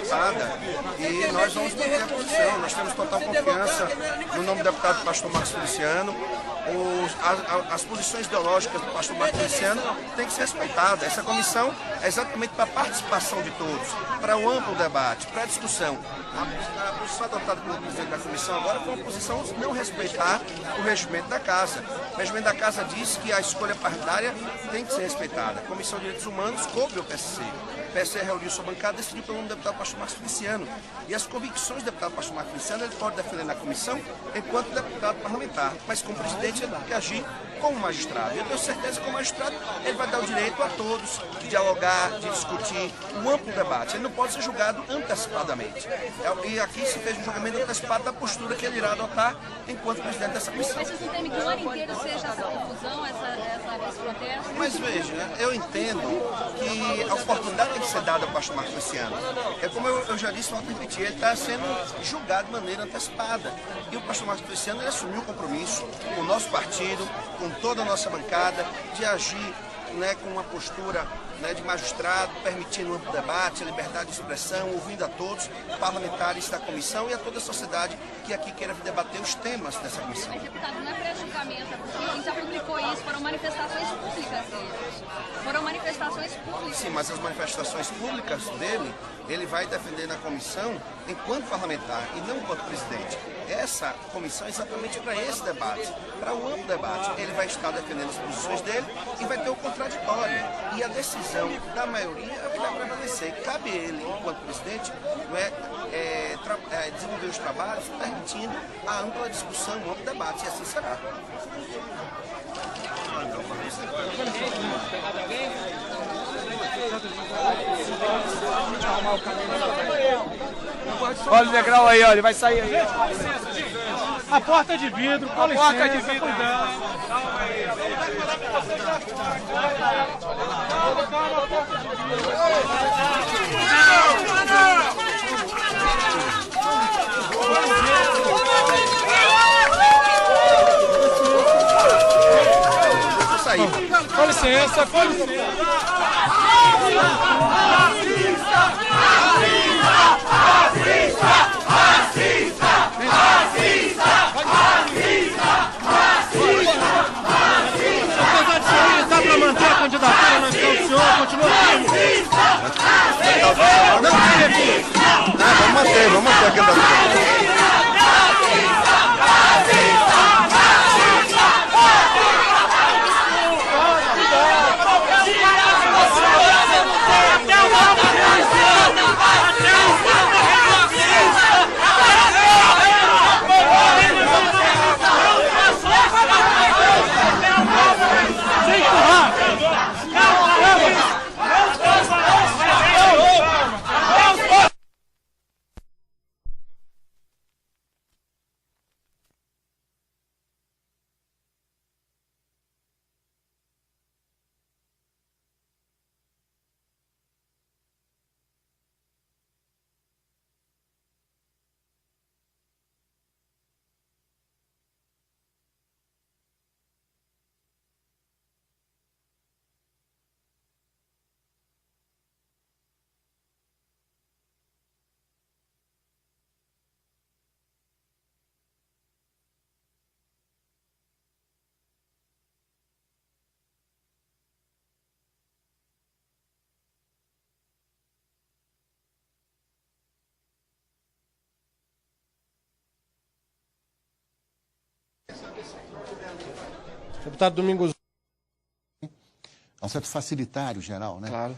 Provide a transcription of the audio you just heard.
respeitada. E nós vamos manter a posição. Nós temos total confiança no nome do deputado pastor Marcos Feliciano. As posições ideológicas do pastor Marcos Feliciano têm que ser respeitadas. Essa comissão é exatamente para a participação de todos, para o amplo debate, para a discussão. A posição adotada pelo presidente da comissão agora foi uma posição de não respeitar o regimento da casa. O regimento da casa diz que a escolha partidária tem que ser respeitada. A Comissão de Direitos Humanos coube o PSC. O PSC reuniu sua bancada e decidiu pelo nome do deputado pastor Marcos Feliciano. E as convicções do deputado pastor Marcos Feliciano ele pode defender na comissão enquanto deputado parlamentar. Mas como presidente ele tem que agir como magistrado. Eu tenho certeza que como magistrado ele vai dar o direito a todos de dialogar, de discutir um amplo debate. Ele não pode ser julgado antecipadamente. E aqui se fez um julgamento antecipado da postura que ele irá adotar enquanto presidente dessa comissão. Mas vocês não temem que o ano inteiro seja essa confusão, esse protesto? Mas veja, eu entendo que a oportunidade tem que ser dada ao pastor Marcos Feliciano. É como eu já disse, volto a repetir, ele está sendo julgado de maneira antecipada. E o pastor Marcos Feliciano ele assumiu o compromisso com o nosso partido, com toda a nossa bancada, de agir com uma postura de magistrado, permitindo um amplo debate, a liberdade de expressão, ouvindo a todos, parlamentares da comissão e a toda a sociedade que aqui queira debater os temas dessa comissão. Mas, deputado, não é pré-julgamento, é porque ele já publicou isso, foram manifestações públicas dele. Foram manifestações públicas. Sim, mas as manifestações públicas dele, ele vai defender na comissão enquanto parlamentar e não enquanto presidente. Essa comissão é exatamente para esse debate, para o amplo debate. Ele vai estar defendendo as posições dele e vai ter o contraditório. E a decisão da maioria é o que vai prevalecer. Cabe ele, enquanto presidente, desenvolver os trabalhos permitindo a ampla discussão, o amplo debate, e assim será. Olha o degrau aí, ó, ele vai sair aí. A porta de vidro, com licença, porta de vidro. cuidado. Com licença, com licença. Dá para manter a candidatura na questão do senhor? Continua firme. Vamos manter a candidatura. Deputado Domingos. É um certo facilitário geral, né? Claro.